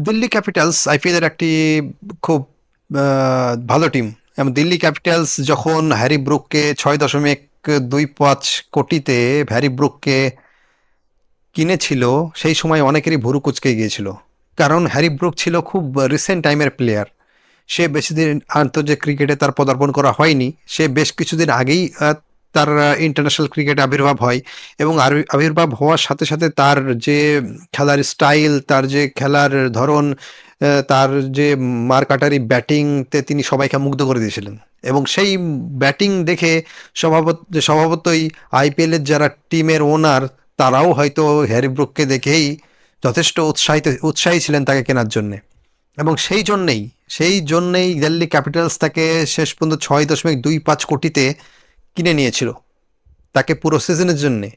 Delhi Capitals আইপিএলের একটি খুব ভালো টিম। এবং দিল্লি ক্যাপিটালস যখন হ্যারি ব্রুককে 6.25 কোটিতে হ্যারি ব্রুককে কিনেছিল, সেই সময় অনেকেরই ভুরু কুঁচকে গিয়েছিল। কারণ হ্যারি ব্রুক ছিল খুব রিসেন্ট টাইমের প্লেয়ার। সে বেশি দিন আন্তর্জাতিক ক্রিকেটে তার পদার্পণ করা হয়নি। সে বেশ কিছুদিন আগেই তার ইন্টারন্যাশনাল ক্রিকেটে আবির্ভাব হয়। এবং আবির্ভাব হওয়ার সাথে সাথে তার যে খেলার স্টাইল, তার যে খেলার ধরন, তার যে মারকাটারি ব্যাটিংতে তিনি সবাইকে মুগ্ধ করে দিয়েছিলেন। এবং সেই ব্যাটিং দেখে স্বভাবতই আইপিএলের যারা টিমের ওনার, তারাও হয়তো হ্যারি ব্রুককে দেখেই যথেষ্ট উৎসাহী ছিলেন তাকে কেনার জন্যে। এবং সেই জন্যেই দিল্লি ক্যাপিটালস তাকে শেষ পর্যন্ত 6.25 কোটিতে কিনে নিয়েছিল, তাকে পুরো সিজনের জন্যে।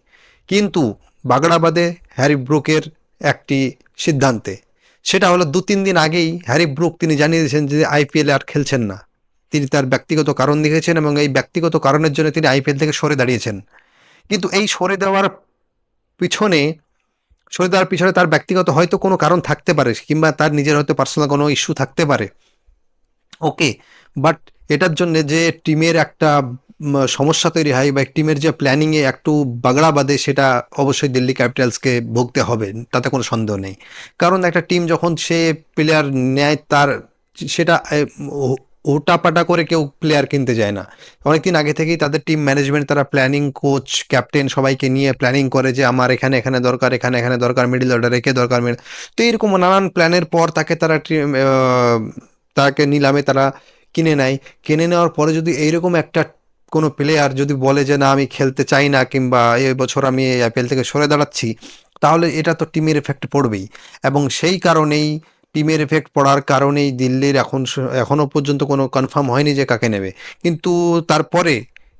কিন্তু বাগড়া বাঁধে হ্যারি ব্রুকের একটি সিদ্ধান্তে। সেটা হলো 2-3 দিন আগেই হ্যারি ব্রুক তিনি জানিয়ে দিয়েছেন যে আইপিএলে আর খেলছেন না। তিনি তার ব্যক্তিগত কারণ দেখিয়েছেন এবং এই ব্যক্তিগত কারণের জন্য তিনি আইপিএল থেকে সরে দাঁড়িয়েছেন। কিন্তু এই পিছনে সরে দেওয়ার পিছনে তার ব্যক্তিগত হয়তো কোনো কারণ থাকতে পারে, কিংবা তার নিজের হয়তো পার্সোনাল কোনো ইস্যু থাকতে পারে। ওকে, বাট এটার জন্য যে টিমের একটা সমস্যা তৈরি হয় বা টিমের যে প্ল্যানিংয়ে একটু বাগড়া বাঁধে, সেটা অবশ্যই দিল্লি ক্যাপিটালসকে ভুগতে হবে, তাতে কোনো সন্দেহ নেই। কারণ একটা টিম যখন সে প্লেয়ার নেয়, তার সেটা ওটাপাটা করে কেউ প্লেয়ার কিনতে যায় না। অনেকদিন আগে থেকেই তাদের টিম ম্যানেজমেন্ট, তারা প্ল্যানিং, কোচ, ক্যাপ্টেন সবাইকে নিয়ে প্ল্যানিং করে যে আমার এখানে এখানে দরকার, এখানে এখানে দরকার, মিডিল অর্ডারে কে দরকার। তো এরকম নানান প্ল্যানের পর তাকে তাকে নিলামে তারা কিনে নেয়। কিনে নেওয়ার পরে যদি এইরকম একটা কোনো প্লেয়ার যদি বলে যে না আমি খেলতে চাই না, কিংবা এই বছর আমি এই আইপিএল থেকে সরে দাঁড়াচ্ছি, তাহলে এটা তো টিমের এফেক্ট পড়বেই। এবং সেই কারণেই, টিমের এফেক্ট পড়ার কারণেই দিল্লির এখনো পর্যন্ত কোনো কনফার্ম হয়নি যে কাকে নেবে। কিন্তু তারপরে,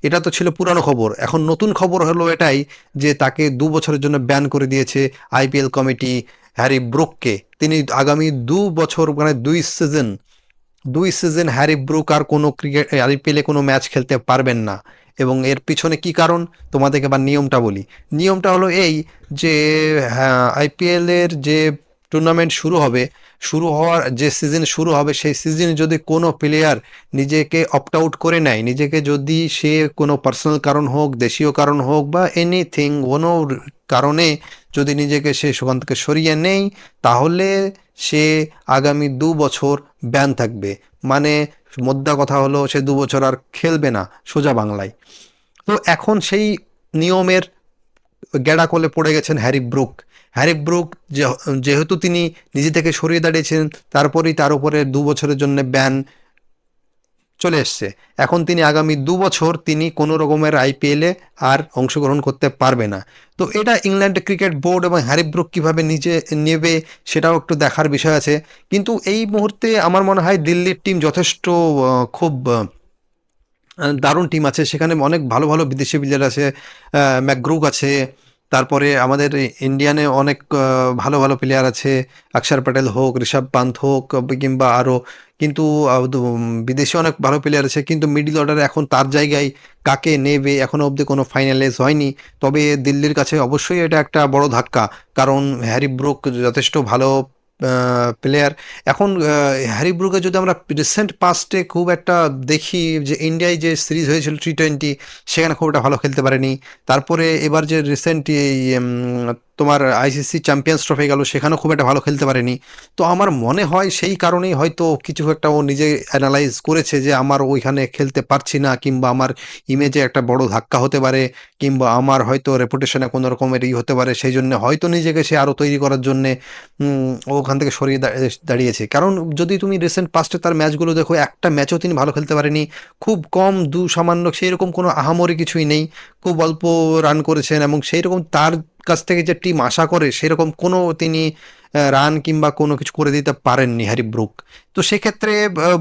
এটা তো ছিল পুরানো খবর, এখন নতুন খবর হলো এটাই যে তাকে 2 বছরের জন্য ব্যান করে দিয়েছে আইপিএল কমিটি হ্যারি ব্রুককে। তিনি আগামী 2 বছর, মানে 2 সিজন হ্যারি ব্রুক আর কোনো ক্রিকেট আইপিএলে কোনো ম্যাচ খেলতে পারবেন না। এবং এর পিছনে কি কারণ, তোমাদেরকে আবার নিয়মটা বলি। নিয়মটা হলো এই যে, হ্যাঁ, আইপিএলের যে টুর্নামেন্ট শুরু হওয়ার যে সিজন শুরু হবে, সেই সিজনে যদি কোনো প্লেয়ার নিজেকে অপ্ট আউট করে নেয়, নিজেকে যদি সে কোনো পার্সোনাল কারণ হোক, দেশীয় কারণ হোক, বা এনিথিং, কোনো কারণে যদি নিজেকে সে সেখান থেকে সরিয়ে নেই, তাহলে সে আগামী 2 বছর ব্যান থাকবে। মানে মোদ্দা কথা হলো সে 2 বছর আর খেলবে না, সোজা বাংলায়। তো এখন সেই নিয়মের গ্যাড়াকলে পড়ে গেছেন হ্যারি ব্রুক। হ্যারি ব্রুক যেহেতু তিনি নিজে থেকে সরিয়ে দাঁড়িয়েছেন, তারপরেই তার উপরে 2 বছরের জন্য ব্যান চলে এসছে। এখন তিনি আগামী 2 বছর তিনি কোনো রকমের আইপিএলে আর অংশগ্রহণ করতে পারবে না। তো এটা ইংল্যান্ড ক্রিকেট বোর্ড এবং হ্যারি ব্রুক কীভাবে নেবে, সেটাও একটু দেখার বিষয় আছে। কিন্তু এই মুহূর্তে আমার মনে হয় দিল্লির টিম যথেষ্ট খুব দারুণ টিম আছে। সেখানে অনেক ভালো ভালো বিদেশি প্লেয়ার আছে, ম্যাকগ্রুক আছে, তারপরে আমাদের ইন্ডিয়ানে অনেক ভালো ভালো প্লেয়ার আছে, অক্ষর প্যাটেল হোক, ঋষভ পান্থ হোক, কিংবা আরও। কিন্তু বিদেশে অনেক ভালো প্লেয়ার আছে, কিন্তু মিডল অর্ডারে এখন তার জায়গায় কাকে নেবে এখনও অবধি কোনো ফাইনালাইজ হয়নি। তবে দিল্লির কাছে অবশ্যই এটা একটা বড় ধাক্কা, কারণ হ্যারি ব্রুক যথেষ্ট ভালো প্লেয়ার। এখন হ্যারি ব্রুকে যদি আমরা রিসেন্ট পাস্টে খুব একটা দেখি, যে ইন্ডিয়ায় যে সিরিজ হয়েছিল T20, সেখানে খুব একটা ভালো খেলতে পারেনি। তারপরে এবার যে রিসেন্ট এই তোমার আইসিসি চ্যাম্পিয়ন্স ট্রফি গেল, সেখানেও খুব একটা ভালো খেলতে পারেনি। তো আমার মনে হয় সেই কারণেই হয়তো কিছু একটা ও নিজে অ্যানালাইজ করেছে যে আমার ওইখানে খেলতে পারছি না, কিংবা আমার ইমেজে একটা বড় ধাক্কা হতে পারে, কিংবা আমার হয়তো রেপুটেশনে কোনো রকমের হতে পারে। সেই জন্য হয়তো নিজেকে সে আরও তৈরি করার জন্যে ওখান থেকে সরিয়ে দাঁড়িয়েছে। কারণ যদি তুমি রিসেন্ট পাস্টে তার ম্যাচগুলো দেখো, একটা ম্যাচও তিনি ভালো খেলতে পারেনি। খুব কম সামান্য, সেই রকম কোনো আহামরি কিছুই নেই। খুব অল্প রান করেছেন, এবং সেই রকম তার কাছ থেকে যে টিম আশা করে সেরকম কোনো তিনি রান কিংবা কোনো কিছু করে দিতে পারেননি হ্যারি ব্রুক। তো সেক্ষেত্রে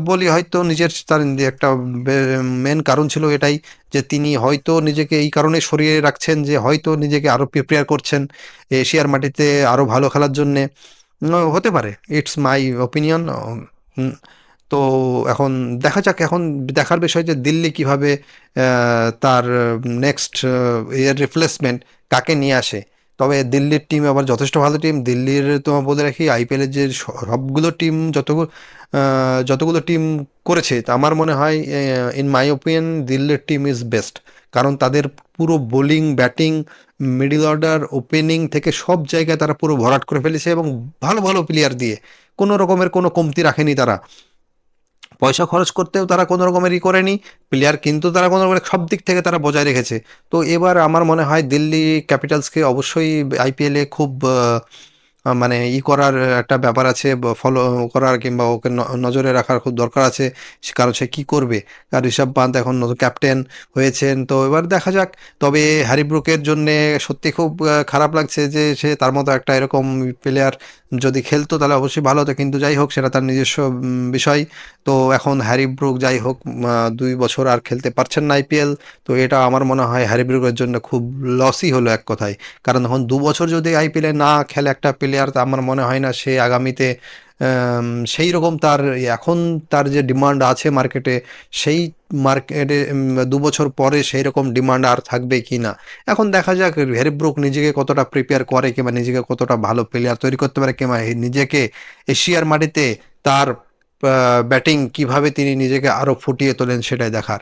বলি হয়তো তার একটা মেন কারণ ছিল এটাই, যে তিনি হয়তো নিজেকে এই কারণে সরিয়ে রাখছেন, যে হয়তো নিজেকে আরও প্রিপেয়ার করছেন এশিয়ার মাটিতে আরও ভালো খেলার জন্যে। হতে পারে, ইটস মাই ওপিনিয়ন। তো এখন দেখা যাক, এখন দেখার বিষয় যে দিল্লি কিভাবে তার নেক্সট এর রিপ্লেসমেন্ট কাকে নিয়ে আসে। তবে দিল্লির টিম আবার যথেষ্ট ভালো টিম। দিল্লির তোমার বলে রাখি আইপিএলের যে সবগুলো টিম যতগুলো টিম করেছে তা আমার মনে হয় ইন মাই ওপিনিয়ন দিল্লির টিম ইজ বেস্ট। কারণ তাদের পুরো bowling batting middle order opening থেকে সব জায়গায় তারা পুরো ভরাট করে ফেলেছে এবং ভালো ভালো প্লেয়ার দিয়ে কোনো রকমের কোনো কমতি রাখেনি তারা। পয়সা খরচ করতেও তারা কোনো রকমেরই করেনি, প্লেয়ার কিন্তু তারা কোনো রকমের সব দিক থেকে তারা বজায় রেখেছে। তো এবার আমার মনে হয় দিল্লি ক্যাপিটালসকে অবশ্যই আইপিএলে খুব মানে করার একটা ব্যাপার আছে, ফলো করার কিংবা ওকে নজরে রাখার খুব দরকার আছে। কারণ সে কী করবে, আর ঋষভ পান্ত এখন নতুন ক্যাপ্টেন হয়েছেন, তো এবার দেখা যাক। তবে হ্যারি ব্রুকের জন্যে সত্যি খুব খারাপ লাগছে যে সে তার মতো একটা এরকম প্লেয়ার যদি খেলতো তাহলে অবশ্যই ভালো হতো, কিন্তু যাই হোক সেটা তার নিজস্ব বিষয়। তো এখন হ্যারি ব্রুক যাই হোক 2 বছর আর খেলতে পারছেন না আইপিএল। তো এটা আমার মনে হয় হ্যারি ব্রুকের জন্য খুব লসই হলো এক কথায়। কারণ এখন 2 বছর যদি আইপিএলে না খেলে একটা প্লেয়ার, তা আমার মনে হয় না সে আগামীতে সেই রকম তার এখন তার যে ডিমান্ড আছে মার্কেটে, সেই মার্কেটে 2 বছর পরে সেই রকম ডিমান্ড আর থাকবে কি না। এখন দেখা যাক হ্যারি ব্রুক নিজেকে কতটা প্রিপেয়ার করে কিংবা নিজেকে কতটা ভালো প্লেয়ার তৈরি করতে পারে কিংবা নিজেকে এশিয়ার মাটিতে তার ব্যাটিং কিভাবে তিনি নিজেকে আরও ফুটিয়ে তোলেন সেটাই দেখার।